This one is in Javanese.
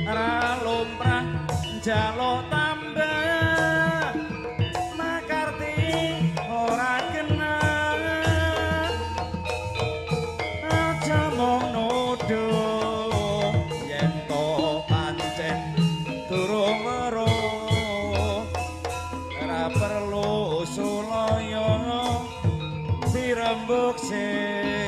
ra lumrah njaluk tambah makarti ora kena aja mung nuduh yen to pancen durung weruh ora perlu sulaya dirembuk sih